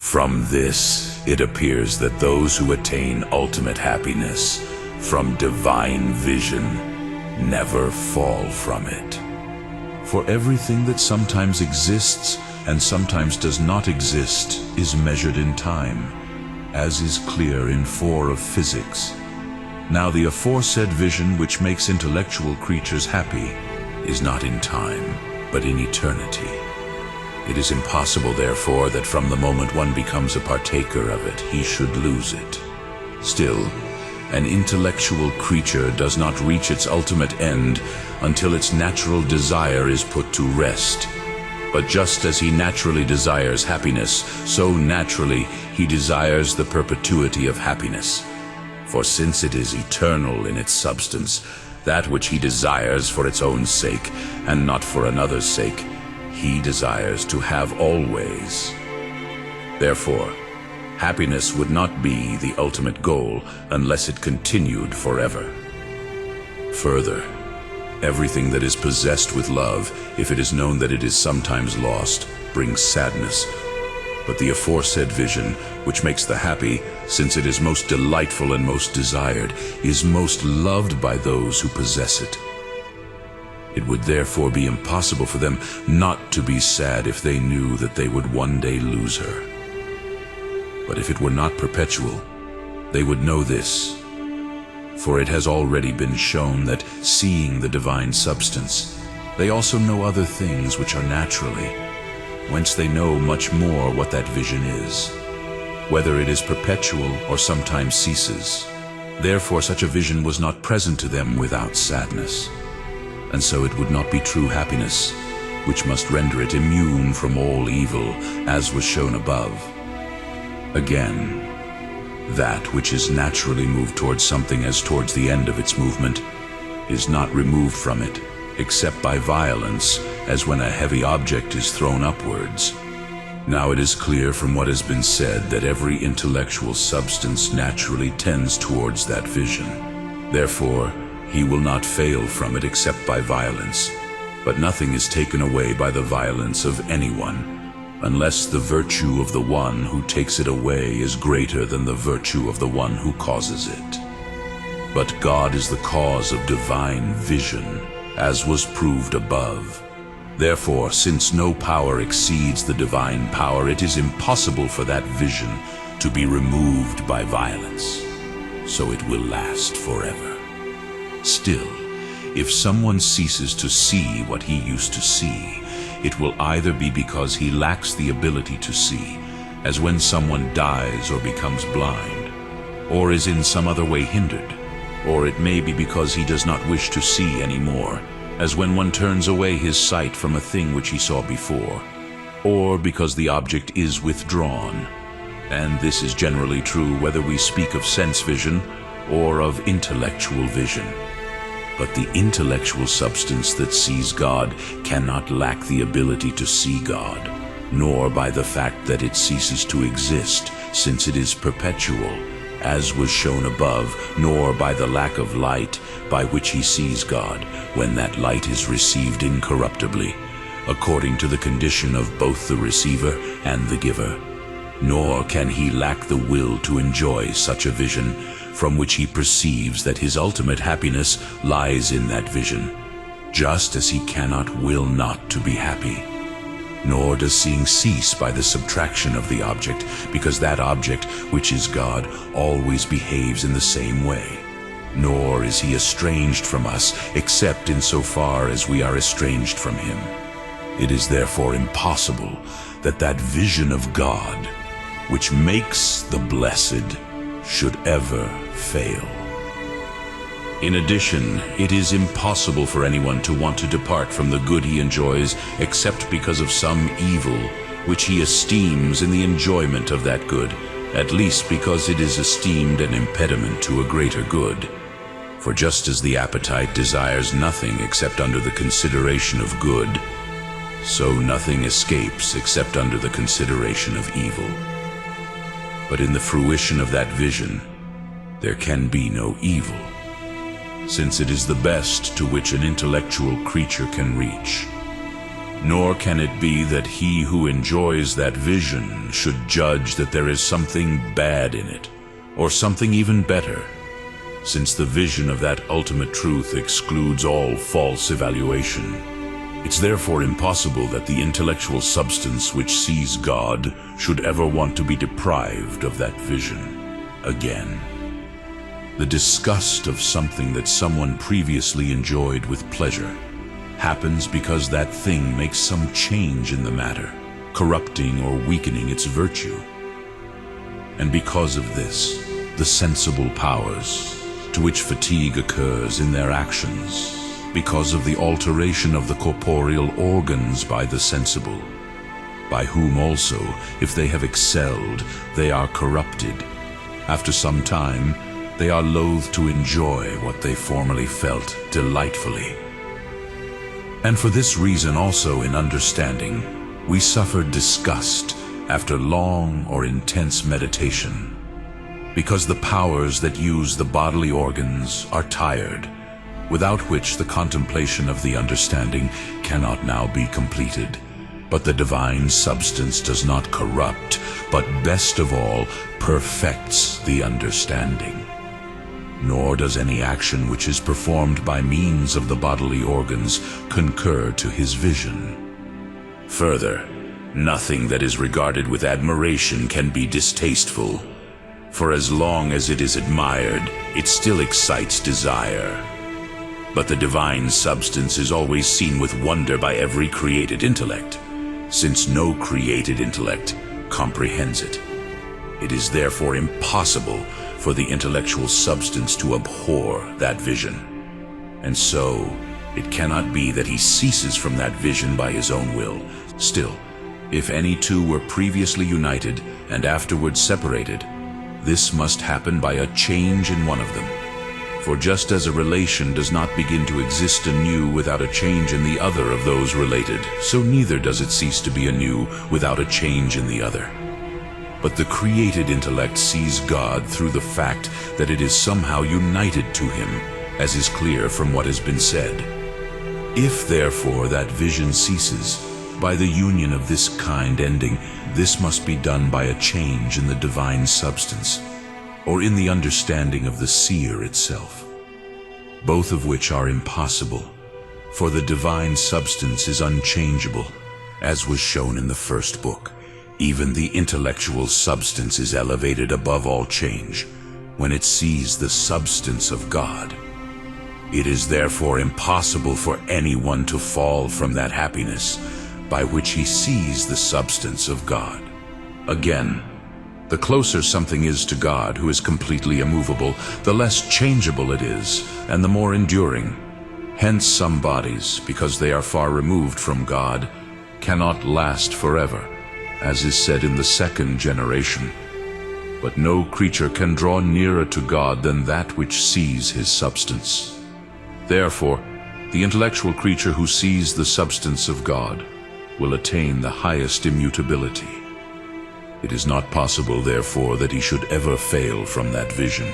From this, it appears that those who attain ultimate happiness from divine vision never fall from it. For everything that sometimes exists and sometimes does not exist is measured in time, as is clear in 4 of physics. Now the aforesaid vision which makes intellectual creatures happy is not in time, but in eternity. It is impossible, therefore, that from the moment one becomes a partaker of it, he should lose it. Still, an intellectual creature does not reach its ultimate end until its natural desire is put to rest. But just as he naturally desires happiness, so naturally he desires the perpetuity of happiness. For since it is eternal in its substance, that which he desires for its own sake, and not for another's sake, he desires to have always. Therefore, happiness would not be the ultimate goal unless it continued forever. Further, everything that is possessed with love, if it is known that it is sometimes lost, brings sadness. But the aforesaid vision, which makes the happy, since it is most delightful and most desired, is most loved by those who possess it. It would therefore be impossible for them not to be sad if they knew that they would one day lose her. But if it were not perpetual, they would know this, for it has already been shown that, seeing the divine substance, they also know other things which are naturally, whence they know much more what that vision is, whether it is perpetual or sometimes ceases. Therefore such a vision was not present to them without sadness. And so it would not be true happiness, which must render it immune from all evil, as was shown above. Again, that which is naturally moved towards something as towards the end of its movement is not removed from it, except by violence, as when a heavy object is thrown upwards. Now it is clear from what has been said that every intellectual substance naturally tends towards that vision. Therefore, he will not fail from it except by violence, but nothing is taken away by the violence of anyone, unless the virtue of the one who takes it away is greater than the virtue of the one who causes it. But God is the cause of divine vision, as was proved above. Therefore, since no power exceeds the divine power, it is impossible for that vision to be removed by violence, so it will last forever. Still, if someone ceases to see what he used to see, it will either be because he lacks the ability to see, as when someone dies or becomes blind, or is in some other way hindered, or it may be because he does not wish to see any more, as when one turns away his sight from a thing which he saw before, or because the object is withdrawn. And this is generally true whether we speak of sense vision or of intellectual vision. But the intellectual substance that sees God cannot lack the ability to see God, nor by the fact that it ceases to exist, since it is perpetual, as was shown above, nor by the lack of light by which he sees God, when that light is received incorruptibly, according to the condition of both the receiver and the giver. Nor can he lack the will to enjoy such a vision, from which he perceives that his ultimate happiness lies in that vision, just as he cannot will not to be happy. Nor does seeing cease by the subtraction of the object, because that object, which is God, always behaves in the same way. Nor is he estranged from us, except in so far as we are estranged from him. It is therefore impossible that that vision of God, which makes the blessed, should ever fail. In addition, it is impossible for anyone to want to depart from the good he enjoys except because of some evil which he esteems in the enjoyment of that good, at least because it is esteemed an impediment to a greater good. For just as the appetite desires nothing except under the consideration of good, so nothing escapes except under the consideration of evil. But in the fruition of that vision, there can be no evil, since it is the best to which an intellectual creature can reach. Nor can it be that he who enjoys that vision should judge that there is something bad in it, or something even better, since the vision of that ultimate truth excludes all false evaluation. It's therefore impossible that the intellectual substance which sees God should ever want to be deprived of that vision again. The disgust of something that someone previously enjoyed with pleasure happens because that thing makes some change in the matter, corrupting or weakening its virtue. And because of this, the sensible powers, to which fatigue occurs in their actions, because of the alteration of the corporeal organs by the sensible, by whom also, if they have excelled, they are corrupted. After some time, they are loath to enjoy what they formerly felt delightfully. And for this reason also in understanding, we suffer disgust after long or intense meditation, because the powers that use the bodily organs are tired, without which the contemplation of the understanding cannot now be completed. But the divine substance does not corrupt, but best of all, perfects the understanding. Nor does any action which is performed by means of the bodily organs concur to his vision. Further, nothing that is regarded with admiration can be distasteful, for as long as it is admired, it still excites desire. But the divine substance is always seen with wonder by every created intellect, since no created intellect comprehends it. It is therefore impossible for the intellectual substance to abhor that vision. And so, it cannot be that he ceases from that vision by his own will. Still, if any two were previously united and afterwards separated, this must happen by a change in one of them. For just as a relation does not begin to exist anew without a change in the other of those related, so neither does it cease to be anew without a change in the other. But the created intellect sees God through the fact that it is somehow united to him, as is clear from what has been said. If therefore that vision ceases, by the union of this kind ending, this must be done by a change in the divine substance, or in the understanding of the seer itself, both of which are impossible, for the divine substance is unchangeable, as was shown in the first book. Even the intellectual substance is elevated above all change when it sees the substance of God. It is therefore impossible for anyone to fall from that happiness by which he sees the substance of God. Again, the closer something is to God, who is completely immovable, the less changeable it is, and the more enduring. Hence some bodies, because they are far removed from God, cannot last forever, as is said in the second generation. But no creature can draw nearer to God than that which sees his substance. Therefore, the intellectual creature who sees the substance of God will attain the highest immutability. It is not possible, therefore, that he should ever fail from that vision.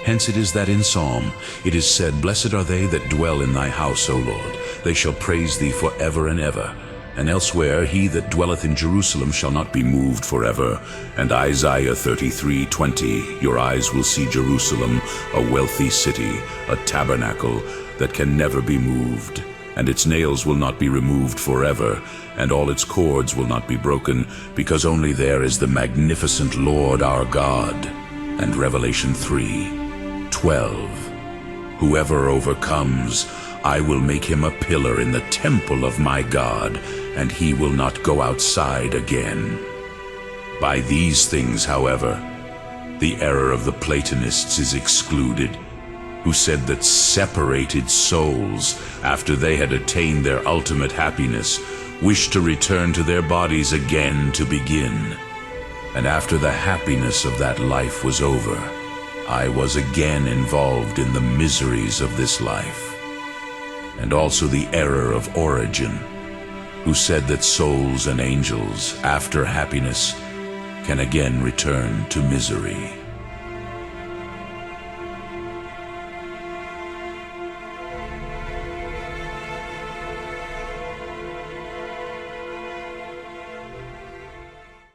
Hence it is that in Psalm it is said, "Blessed are they that dwell in thy house, O Lord. They shall praise thee forever and ever." And elsewhere, "He that dwelleth in Jerusalem shall not be moved forever." And Isaiah 33:20, "Your eyes will see Jerusalem, a wealthy city, a tabernacle that can never be moved. And its nails will not be removed forever, and all its cords will not be broken, because only there is the magnificent Lord our God." And Revelation 3:12, "Whoever overcomes, I will make him a pillar in the temple of my God, and he will not go outside again." By these things, however, the error of the Platonists is excluded, who said that separated souls, after they had attained their ultimate happiness, wished to return to their bodies again to begin. And after the happiness of that life was over, I was again involved in the miseries of this life. And also the error of Origen, who said that souls and angels, after happiness, can again return to misery.